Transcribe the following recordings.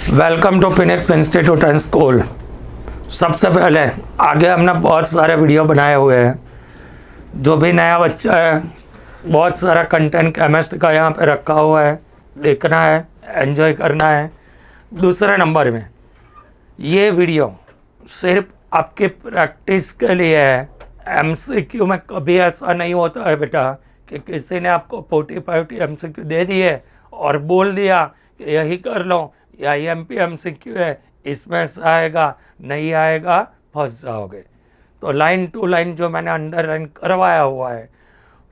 Welcome to Phoenix institute and school. सबसे पहले आगे हमने बहुत सारे वीडियो बनाए हुए हैं। जो भी नया बच्चा है, बहुत सारा कंटेंट केमिस्ट्री का यहाँ पे रखा हुआ है, देखना है, एंजॉय करना है। दूसरे नंबर में ये वीडियो सिर्फ आपकी प्रैक्टिस के लिए है। एमसीक्यू में कभी ऐसा नहीं होता है बेटा कि किसी ने आपको 45 एमसीक्यू दे दिए और बोल दिया कि यही कर लो, या एमपी एमसीक्यू है, इसमें से आएगा, नहीं आएगा, फंस जाओगे। तो लाइन टू लाइन जो मैंने अंडरलाइन करवाया हुआ है,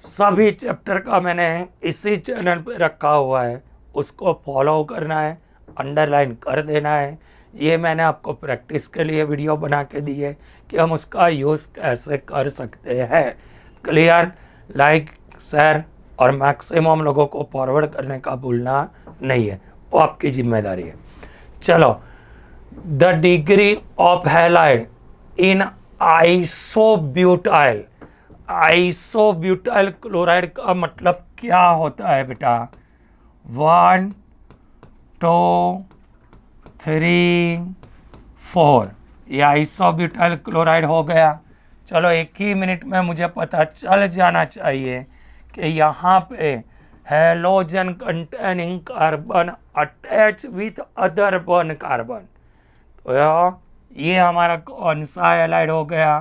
सभी चैप्टर का मैंने इसी चैनल पे रखा हुआ है, उसको फॉलो करना है, अंडरलाइन कर देना है। ये मैंने आपको प्रैक्टिस के लिए वीडियो बना के दी है कि हम उसका यूज़ कैसे कर सकते हैं। क्लियर? लाइक, शेयर और मैक्सिमम लोगों को फॉरवर्ड करने का भूलना नहीं है, वो आपकी जिम्मेदारी है। चलो, the degree of halide in isobutyl. Isobutyl chloride का मतलब क्या होता है बेटा? 1 2 3 4, ये आइसोब्यूटाइल क्लोराइड हो गया। चलो, एक ही मिनट में मुझे पता चल जाना चाहिए कि यहाँ पे halogen containing carbon attach with other one carbon. तो ये हमारा कौन सा हैलाइड हो गया?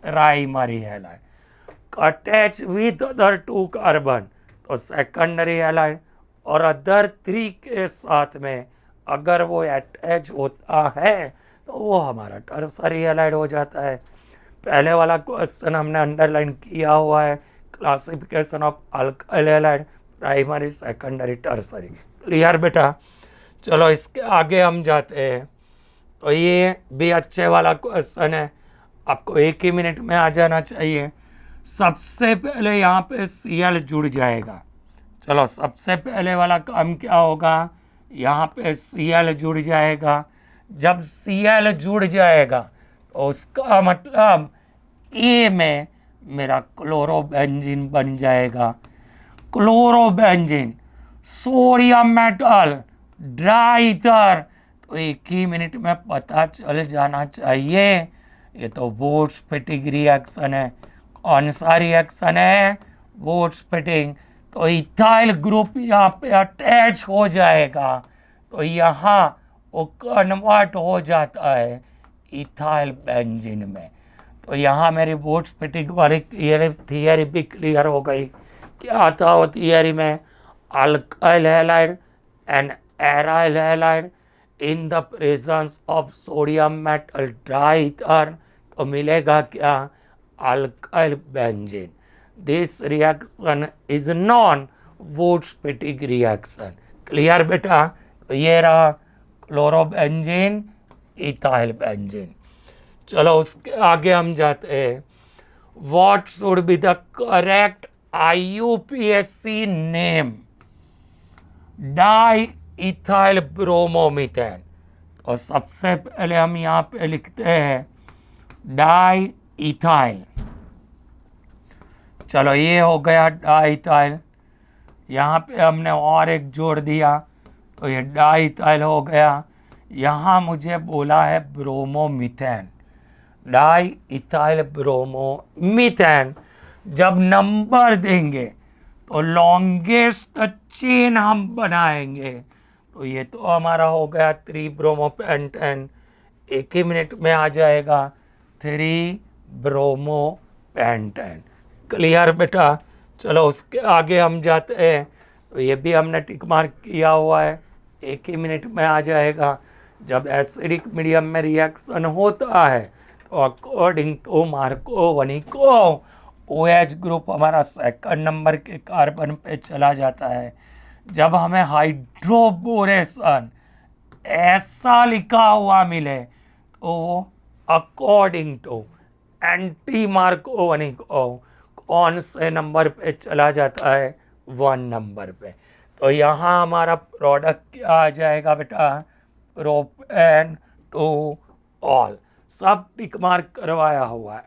Primary halide. Attach with other 2 carbon तो सेकेंडरी हैलाइड। और अदर 3 के साथ में अगर वो अटैच होता है तो वो हमारा टर्सरी हैलाइड हो जाता है। पहले वाला क्वेश्चन हमने अंडरलाइन किया हुआ है, classification of alkyl halide, primary, secondary, tertiary. Clear बेटा? चलो, इसके आगे हम जाते हैं। तो ये भी अच्छे वाला क्वेश्चन है, आपको एक ही मिनट में आ जाना चाहिए। सबसे पहले यहाँ पे Cl जुड़ जाएगा। चलो, सबसे पहले वाला काम क्या होगा? यहाँ पे Cl जुड़ जाएगा। जब Cl जुड़ जाएगा तो उसका मतलब A में मेरा क्लोरोबेंजीन बन जाएगा। Chlorobenzene, sodium metal, dry ether. तो एक ही मिनट में पता चल जाना चाहिए। ये तो वोर्ट्स-पिटिग रिएक्शन है। कौन सा रिएक्शन है? वोर्ट्स-पिटिग। तो इथाइल ग्रुप यहाँ पे अटैच हो जाएगा, तो यहाँ वो कन्वर्ट हो जाता है इथाइल बेंजीन में। तो यहाँ मेरी वोर्ट्स-पिटिग वाली थियरी भी क्लियर हो गई। क्या था वो थियरी में? Alkyl halide and aryl halide in the presence of sodium metal dry ether, तो मिलेगा क्या? Alkyl benzene. This reaction is known Wurtz Fittig reaction. Clear बेटा? तो ये रहा क्लोरोबेंजीन, इथाइल बेंजीन। चलो, उसके आगे हम जाते हैं। What should be the correct IUPAC name? Di ethyl bromomethane. तो सबसे पहले हम यहाँ पे लिखते हैं डाई इथाइल। चलो, ये हो गया डाई इथाइल। यहाँ पे हमने और एक जोड़ दिया तो ये डाई इथाइल हो गया। यहाँ मुझे बोला है ब्रोमोमीथेन, डाई इथाइल ब्रोमोमीथेन। जब नंबर देंगे तो लॉन्गेस्ट चेन हम बनाएंगे। तो ये तो हमारा हो गया 3 ब्रोमोपेंटेन। एक ही मिनट में आ जाएगा 3 ब्रोमोपेंटेन। क्लियर बेटा? चलो, उसके आगे हम जाते हैं। तो ये भी हमने टिक मार्क किया हुआ है, एक ही मिनट में आ जाएगा। जब एसिडिक मीडियम में रिएक्शन होता है तो अकॉर्डिंग टू मार्कोवनिको OH ग्रुप हमारा सेकंड नंबर के कार्बन पे चला जाता है। जब हमें हाइड्रोबोरेशन ऐसा लिखा हुआ मिले तो अकॉर्डिंग टू एंटी मार्कोवनिको कौन से नंबर पे चला जाता है? 1 नंबर पे। तो यहाँ हमारा प्रोडक्ट क्या आ जाएगा बेटा? Propane two ol. सब टिक मार्क करवाया हुआ है।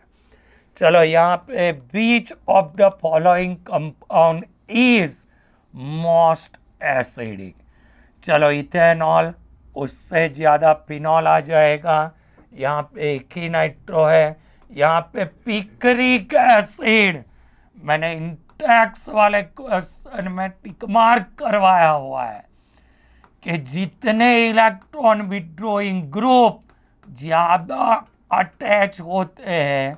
चलो, यहाँ पे which of the following compound is most acidic. चलो, इथेनॉल उससे ज़्यादा फिनॉल आ जाएगा। यहाँ पे एक ही नाइट्रो है, यहाँ पे पिक्रिक एसिड मैंने इंटेक्स वाले क्वेश्चन में टिक मार्क करवाया हुआ है कि जितने इलेक्ट्रॉन विड्रॉइंग ग्रुप ज़्यादा अटैच होते हैं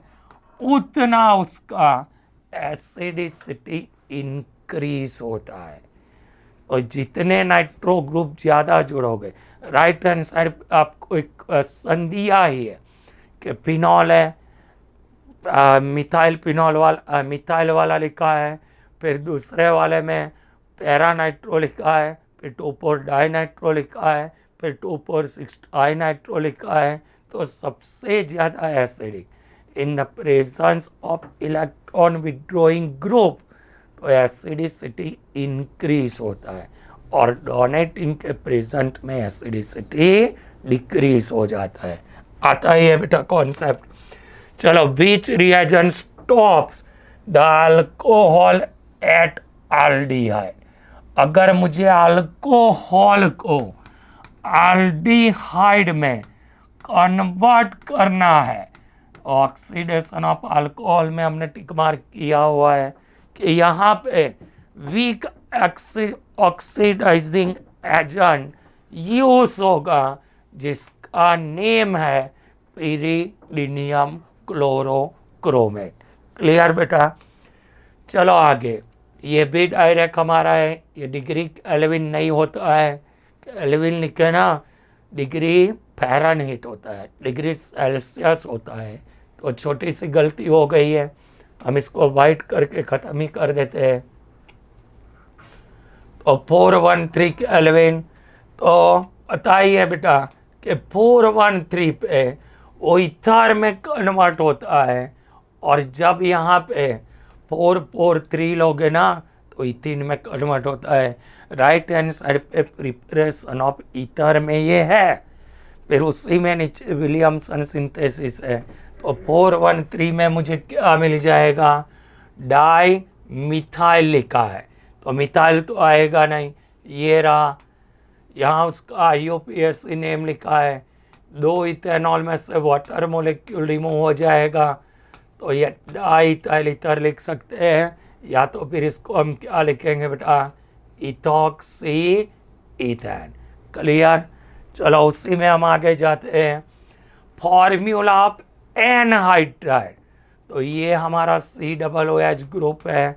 उतना उसका एसिडिसिटी इंक्रीज होता है। और जितने नाइट्रो ग्रुप ज़्यादा जुड़ोगे, राइट हैंड साइड आपको एक संदिया ही है कि फिनॉल है, मिथाइल वाला लिखा है, फिर दूसरे वाले में पैरा नाइट्रो लिखा है, फिर 2,4 डाई नाइट्रो लिखा है, फिर 2,4 6 डाई नाइट्रो लिखा है। तो सबसे ज़्यादा acidic in the presence of electron withdrawing group, तो एसिडिसिटी इंक्रीज होता है, और डोनेटिंग के प्रेजेंट में एसिडिसिटी डिक्रीज हो जाता है। आता ही है बेटा कॉन्सेप्ट। चलो, which reagent stops the alcohol at aldehyde. अगर मुझे अल्कोहल को एल्डिहाइड में कन्वर्ट करना है, ऑक्सीडेशन ऑफ अल्कोहल में हमने टिक मार्क किया हुआ है कि यहाँ पे वीक ऑक्सीडाइजिंग एजेंट यूज होगा जिसका नेम है पिरीडिनियम क्लोरोक्रोमेट। क्लियर बेटा? चलो आगे, ये भी डायरेक्ट हमारा है, ये डिग्री केल्विन नहीं होता है, केल्विन लिखे ना, डिग्री फ़ारेनहीट होता है, डिग्री सेल्सियस होता है। तो छोटी सी गलती हो गई है, हम इसको वाइट करके ख़त्म ही कर देते हैं। तो 413 केल्विन, तो पता ही है बेटा कि 413 पे वो ईथर में कन्वर्ट होता है, और जब यहाँ पे 443 लोगे ना तो इथिन में कन्वर्ट होता है। राइट हैंड साइड पे प्रिपरेशन ऑफ ईथर में ये है, फिर उसी में नीचे विलियमसन सिंथेसिस है। तो 413 में मुझे क्या मिल जाएगा? डाई मिथाइल लिखा है, तो मिथाइल तो आएगा नहीं, ये रहा। यहाँ उसका IUPAC नेम लिखा है, 2 इथेनॉल में से वाटर मोलिक्यूल रिमूव हो जाएगा, तो ये डाई इथाइल ईथर लिख सकते हैं, या तो फिर इसको हम क्या लिखेंगे बेटा? Ethoxy ethane. क्लियर? चलो उसी में हम आगे जाते हैं। फॉर्मूला ऑफ एनहाइड्राइड, तो ये हमारा COOH ग्रुप है,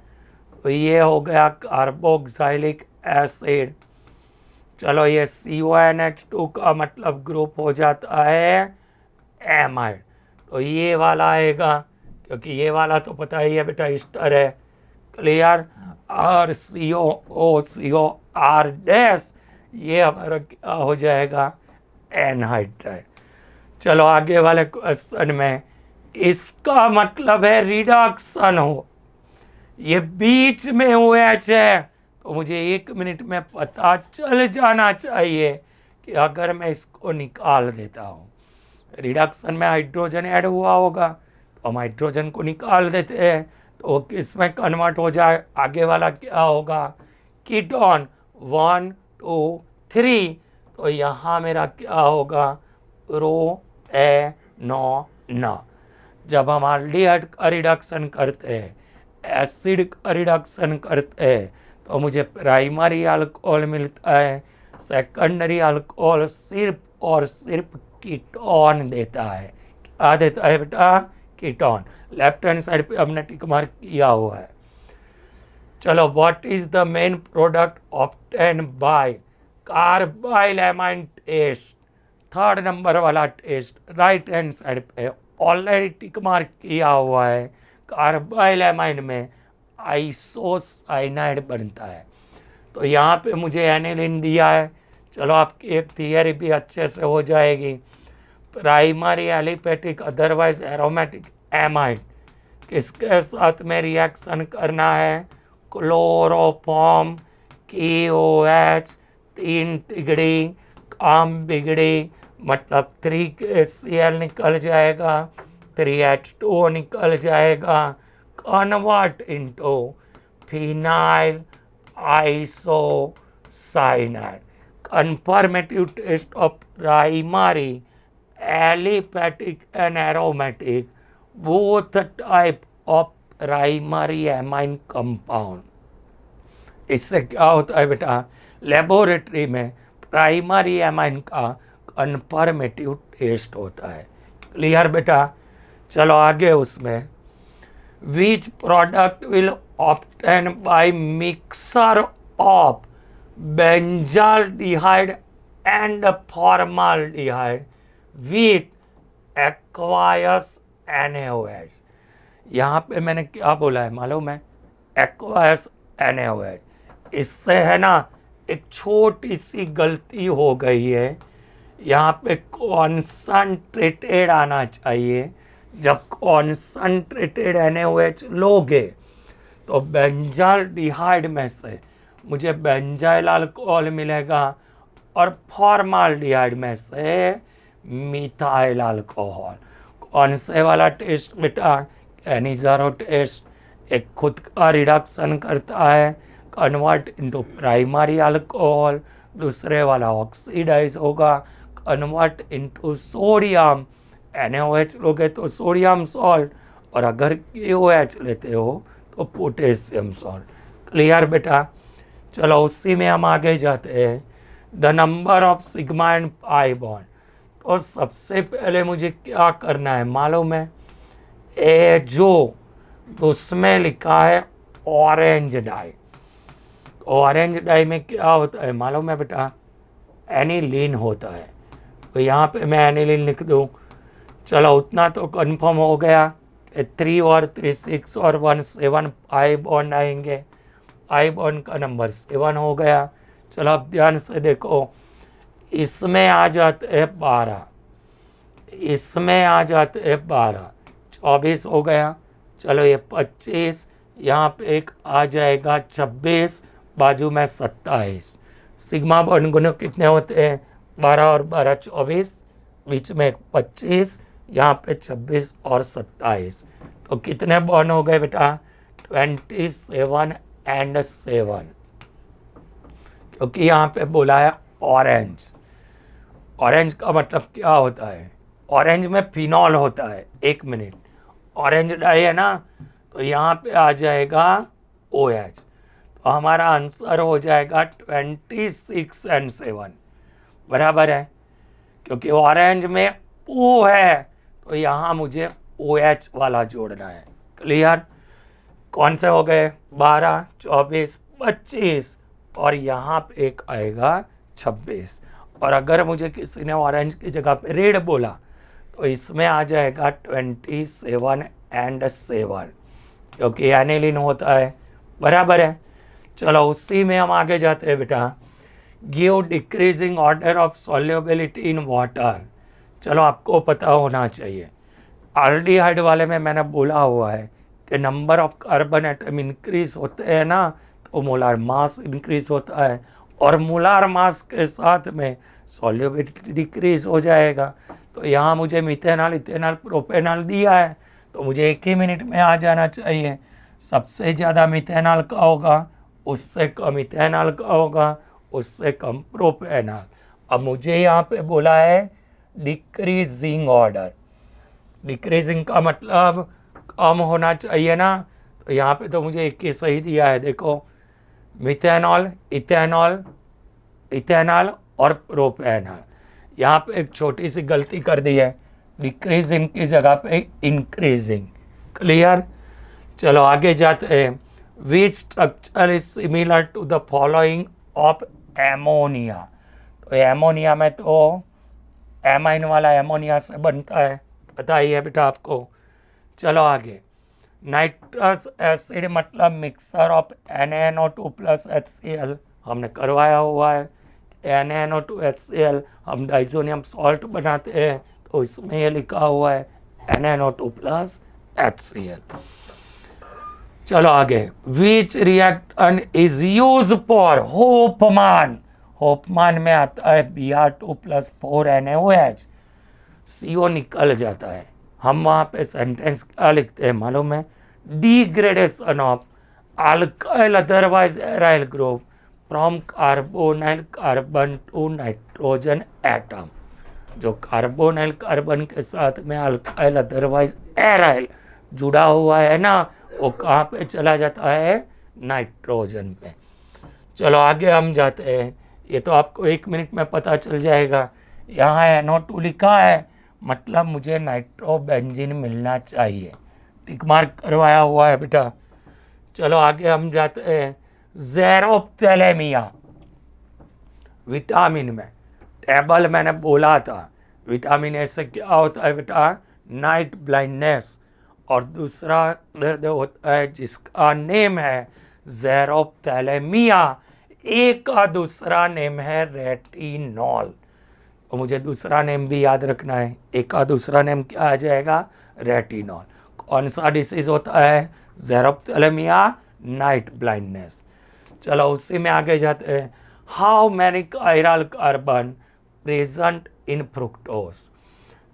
तो ये हो गया कार्बोक्सिलिक एसिड। चलो, ये CONH2 का मतलब ग्रुप हो जाता है एमाइड, तो ये वाला आएगा, क्योंकि ये वाला तो पता ही है बेटा ईस्टर है। क्लियर? और COOCOR डैश, ये हमारा क्या हो जाएगा? एनहाइड्राइड। चलो आगे वाले क्वेश्चन में, इसका मतलब है रिडक्शन हो, ये बीच में OH है, तो मुझे 1 मिनट में पता चल जाना चाहिए कि अगर मैं इसको निकाल देता हूँ, रिडक्शन में हाइड्रोजन ऐड हुआ होगा, तो हम हाइड्रोजन को निकाल देते हैं, तो किसमें कन्वर्ट हो जाए? आगे वाला क्या होगा? कीटोन 1 2 3, तो यहाँ मेरा क्या होगा? RONO। जब हम एल्डिहाइड का रिडक्शन करते हैं, एसिड का रिडक्शन करते हैं, तो मुझे प्राइमरी अल्कोहल मिलता है, सेकेंडरी अल्कोहल सिर्फ और सिर्फ कीटोन देता है। क्या देता है बेटा? कीटोन। लेफ्ट हैंड साइड पे हमने टिक मार्क किया हुआ है। चलो, what is the main product obtain by carbylamine test? 3rd number वाला टेस्ट राइट हैंड साइड पे ऑलरेडी टिक मार्क किया हुआ है। कार्बाइल एमाइन में आइसोसाइनाइड बनता है, तो यहाँ पे मुझे एनिलीन दिया है। चलो, आपकी एक थियरी भी अच्छे से हो जाएगी। Primary aliphatic otherwise aromatic amide किसके साथ में रिएक्शन करना है? क्लोरोफॉर्म KOH 3 तिगड़ी काम बिगड़ी, मतलब 3KCl निकल जाएगा, 3H2O निकल जाएगा, convert into phenyl isocyanide. confirmative test of primary aliphatic and aromatic both type of primary amine compound। इससे क्या होता है बेटा, लेबोरेटरी में प्राइमरी एमाइन का कन्फर्मेटिव टेस्ट होता है। क्लियर बेटा? चलो आगे उसमें, which product will obtain bye mixer of benzaldehyde and formaldehyde with aqueous NaOH। यहाँ पे मैंने क्या बोला है मालूम है? Aqueous NaOH। इससे है ना एक छोटी सी गलती हो गई है, यहाँ पे कॉन्सनट्रेटेड आना चाहिए। जब कॉन्सनट्रेटेड NaOH लोगे तो बेंजाल्डिहाइड में से मुझे बेंजाइल अल्कोहल मिलेगा और फॉर्माल्डिहाइड में से मिथाइल अल्कोहल। कौन से वाला टेस्ट बेटा? Cannizzaro test. एक खुद का रिडक्शन करता है, कन्वर्ट इनटू प्राइमरी अल्कोहल। दूसरे वाला ऑक्सीडाइज होगा, कन्वर्ट इनटू सोडियम। NaOH लोगे तो सोडियम सॉल्ट, और अगर KOH लेते हो तो पोटेशियम सॉल्ट। क्लियर बेटा? चलो उसी में हम आगे जाते हैं। The number of sigma and pi bond. तो सबसे पहले मुझे क्या करना है मालूम है? ए जो उसमें लिखा है ऑरेंज डाई। ऑरेंज डाई में क्या होता है मालूम है बेटा? एनिलीन होता है। तो यहाँ पे मैं एनिलीन लिख दूँ। चलो उतना तो कंफर्म हो गया कि 3 और 3 6 और 1 7 पाई बॉन्ड आएंगे। पाई बॉन्ड का नंबर 7 हो गया। चलो अब ध्यान से देखो, इसमें आ जाते हैं 12, इसमें आ जाते हैं 12, 24 हो गया। चलो ये 25, यहाँ पे एक आ जाएगा 26, बाजू में 27। सिग्मा बॉन्ड गुण कितने होते हैं? 12 और 12 24, बीच में एक 25, यहाँ पे 26 और 27। तो कितने बॉन्ड हो गए बेटा? 27 एंड 7। क्योंकि यहाँ पे बोला है ऑरेंज। ऑरेंज का मतलब क्या होता है? ऑरेंज में फिनॉल होता है। 1 मिनट, ऑरेंज डाई है ना, तो यहाँ पे आ जाएगा OH। तो हमारा आंसर हो जाएगा 26 एंड 7। बराबर है, क्योंकि ऑरेंज में O है तो यहाँ मुझे OH वाला जोड़ना है। क्लियर? कौन से हो गए? 12, 24, 25, और यहाँ पे एक आएगा 26। और अगर मुझे किसी ने ऑरेंज की जगह पे रेड बोला तो इसमें आ जाएगा 27 एंड 7, क्योंकि एनिलीन होता है। बराबर है? चलो उसी में हम आगे जाते हैं बेटा। Give decreasing order of solubility in water. चलो आपको पता होना चाहिए, एल्डिहाइड वाले में मैंने बोला हुआ है कि number of carbon atom increase होते हैं ना, तो मोलार मास इंक्रीज होता है, और मोलार मास के साथ में सॉल्युबिलिटी डिक्रीज हो जाएगा। तो यहाँ मुझे मिथेनॉल, इथेनॉल, प्रोपेनॉल दिया है, तो मुझे 1 ही मिनट में आ जाना चाहिए। सबसे ज़्यादा मिथेनॉल का होगा, उससे कम इथेनॉल का होगा, उससे कम प्रोपेनॉल। अब मुझे यहाँ पे बोला है डिक्रीजिंग ऑर्डर। डिक्रीजिंग का मतलब कम होना चाहिए ना, तो यहाँ पे तो मुझे 1 ही सही दिया है। देखो, मिथेनॉल, इथेनॉल, इथेनॉल और प्रोपेनॉल। यहाँ पे एक छोटी सी गलती कर दी है, डिक्रीजिंग की जगह पे इंक्रीजिंग। क्लियर? चलो आगे जाते हैं। Which structure is similar to the following of ammonia. तो एमोनिया में तो एमाइन वाला एमोनिया से बनता है, पता ही है बेटा आपको। चलो आगे, नाइट्रस एसिड मतलब mixer of NaNO2 plus HCl हमने करवाया हुआ है। NaNO2 HCl हम डाइजोनियम सॉल्ट बनाते हैं, तो इसमें ये लिखा हुआ है NaNO2 प्लस HCl। चलो आगे, विच रिएक्टेंट इज यूज फॉर होपमान। होपमान में आता है Br2 प्लस 4 NaOH, CO निकल जाता है। हम वहाँ पे सेंटेंस क्या लिखते हैं मालूम है? Degradation of alkyl otherwise aryl group from carbonyl carbon to nitrogen atom. जो कार्बोनाइल कार्बन के साथ में अल्काइल अदरवाइज एराइल जुड़ा हुआ है ना, वो कहाँ पे चला जाता है, नाइट्रोजन पे। चलो आगे हम जाते हैं। ये तो आपको 1 मिनट में पता चल जाएगा। यहाँ NO2 लिखा है, मतलब मुझे नाइट्रोबेंजीन मिलना चाहिए। टिक मार्क करवाया हुआ है बेटा। चलो आगे हम जाते हैं। ज़ेरोप्थेलेमिया विटामिन में, टेबल मैंने बोला था, विटामिन ए से क्या होता है बेटा, नाइट ब्लाइंडनेस। और दूसरा दर्द होता है जिसका नेम है ज़ेरोप्थेलेमिया। एक का दूसरा नेम है रेटिनॉल। तो मुझे दूसरा नेम भी याद रखना है। एक का दूसरा नेम क्या आ जाएगा, रेटिनॉल। कौन सा डिसीज होता है, ज़ेरोप्थेलेमिया, नाइट ब्लाइंडनेस। चलो उसी में आगे जाते हैं। How many chiral carbon present in fructose.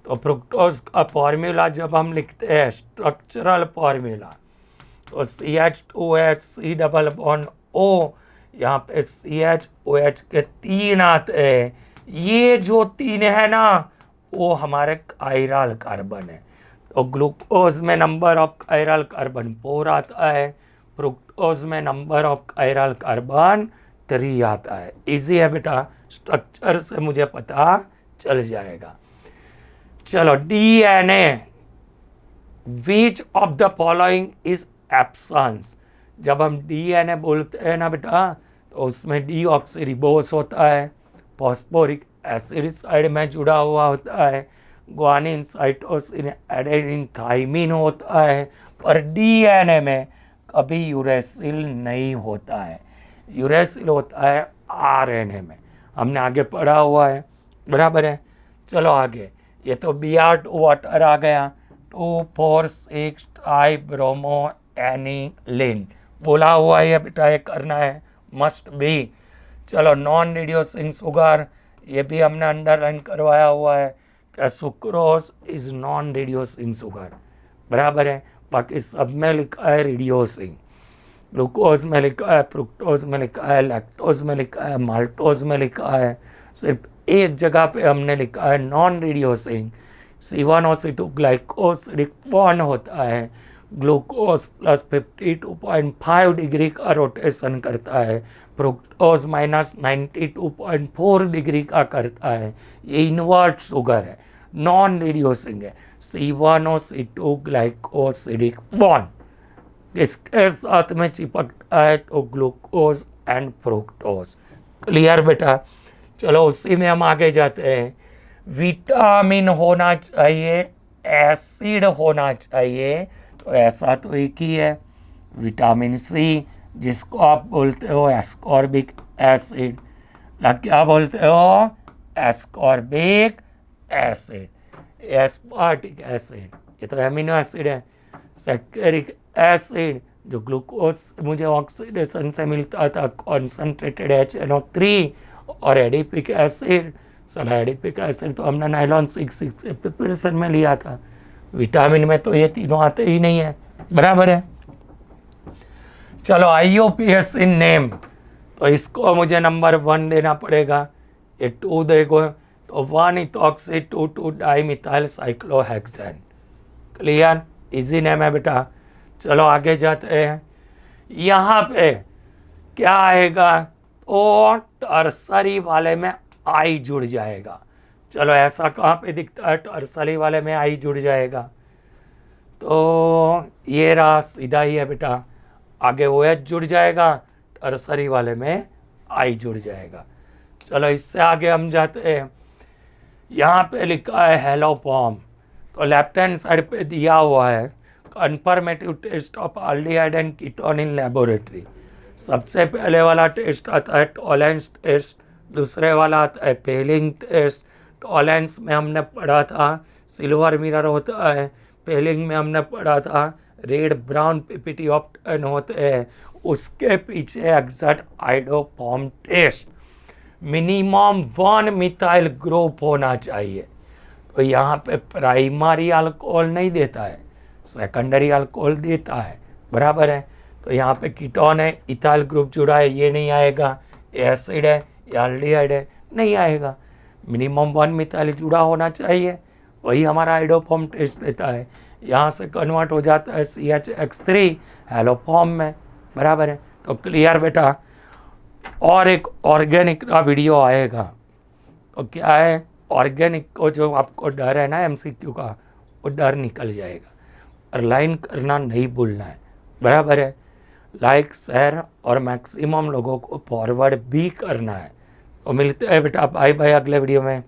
तो फ्रुक्टोज का फॉर्मूला जब हम लिखते हैं, स्ट्रक्चरल फॉर्मूला, तो CH2H C double bond O, यहाँ पे CHOH के 3 आते हैं। ये जो 3 है ना, वो हमारे कायरल कार्बन है। तो ग्लूकोज में नंबर ऑफ कायरल कार्बन 4 आता है, फ्रुक्टोज में नंबर ऑफ कायरल कार्बन 3 आता है। इजी है बेटा, स्ट्रक्चर से मुझे पता चल जाएगा। चलो DNA, which of the following is absence. जब हम DNA बोलते हैं ना बेटा, तो उसमें डीऑक्सीरिबोस होता है, फॉस्फोरिक एसिड साइड में जुड़ा हुआ होता है, ग्वानिन, साइटोसिन, एडेनिन, थाइमिन होता है, पर DNA में कभी यूरेसिल नहीं होता है। यूरेसिल होता है RNA में, हमने आगे पढ़ा हुआ है, बराबर है। चलो आगे, ये तो Br2 वाटर आ गया, 2,4,6 ट्राइब्रोमो एनिलीन बोला हुआ है बेटा, ये करना है, मस्ट बी। चलो नॉन रिड्यूसिंग शुगर, ये भी हमने अंडरलाइन करवाया हुआ है कि sucrose is non reducing sugar, बराबर है। बाकी सब में लिखा है रिड्यूसिंग। ग्लूकोज में लिखा है, फ्रुक्टोज में लिखा है, लैक्टोज में लिखा है, माल्टोज में लिखा है। सिर्फ एक जगह पे हमने लिखा है non reducing. C1OC2 glycosidic bond होता है, ग्लूकोज प्लस 52.5 डिग्री का रोटेशन करता है, फ्रुक्टोज माइनस 92.4 डिग्री का करता है। ये इन्वर्ट शुगर है, नॉन रिड्यूसिंग है। C1OC2 ग्लाइकोसिडिक बॉन्ड इसके साथ में चिपकता है, तो ग्लूकोज एंड फ्रुक्टोज। क्लियर बेटा। चलो उसी में हम आगे जाते हैं। विटामिन होना चाहिए, एसिड होना चाहिए, तो ऐसा तो एक ही है, विटामिन C, जिसको आप बोलते हो एस्कॉर्बिक एसिड। क्या बोलते हो, एस्कॉर्बिक एसिड, एस्पार्टिक एसिड, ये तो एमिनो एसिड है। सैकरिक एसिड, जो ग्लूकोज मुझे ऑक्सीडेशन से मिलता था, कॉन्सनट्रेटेड HNO3। और adipic acid, sir adipic acid तो हमने नाइलॉन 6 से प्रिपरेशन में लिया था। विटामिन में तो ये तीनों आते ही नहीं है, बराबर है। चलो IUPAC नेम, तो इसको मुझे नंबर 1 देना पड़ेगा। ये 2 देखो, तो 1-इथॉक्सी 2,2-डाइमिथाइल साइक्लोहेक्सेन। क्लियर, इजी नेम है बेटा। चलो आगे जाते हैं। यहाँ पे क्या आएगा, तो टर्सरी वाले में I जुड़ जाएगा। चलो ऐसा कहाँ पे दिखता है, टर्सरी वाले में I जुड़ जाएगा, तो ये रहा, सीधा ही है बेटा। आगे OH जुड़ जाएगा, टर्सरी वाले में I जुड़ जाएगा। चलो इससे आगे हम जाते हैं। यहाँ पे लिखा है हेलोफॉर्म, तो लेफ्ट हैंड साइड पे दिया हुआ है confirmative test of aldehyde and ketone in laboratory. सबसे पहले वाला टेस्ट आता है टॉलेंस टेस्ट, दूसरे वाला आता है पेलिंग टेस्ट। टॉलेंस में हमने पढ़ा था सिल्वर मिरर होता है, पेलिंग में हमने पढ़ा था रेड ब्राउन पीपीटी ऑप्टन होते हैं। उसके पीछे exact iodoform test, minimum 1 methyl group होना चाहिए। तो यहाँ पे प्राइमरी अल्कोहल नहीं देता है, सेकेंडरी अल्कोहल देता है, बराबर है। तो यहाँ पे कीटोन है, इथाइल ग्रुप जुड़ा है, ये नहीं आएगा। ये एसिड है या एल्डिहाइड है, नहीं आएगा। मिनिमम 1 मिथाइल जुड़ा होना चाहिए, वही हमारा आइडोफॉर्म टेस्ट लेता है। यहाँ से कन्वर्ट हो जाता है CH3 हेलोफॉर्म में, बराबर है। तो क्लियर बेटा। और एक ऑर्गेनिक का वीडियो आएगा, तो क्या है, ऑर्गेनिक को जो आपको डर है ना MCQ का, वो डर निकल जाएगा। और लाइन करना नहीं भूलना है, बराबर है। लाइक शेयर और मैक्सिमम लोगों को फॉरवर्ड भी करना है। तो मिलते हैं बेटा, बाय बाय अगले वीडियो में।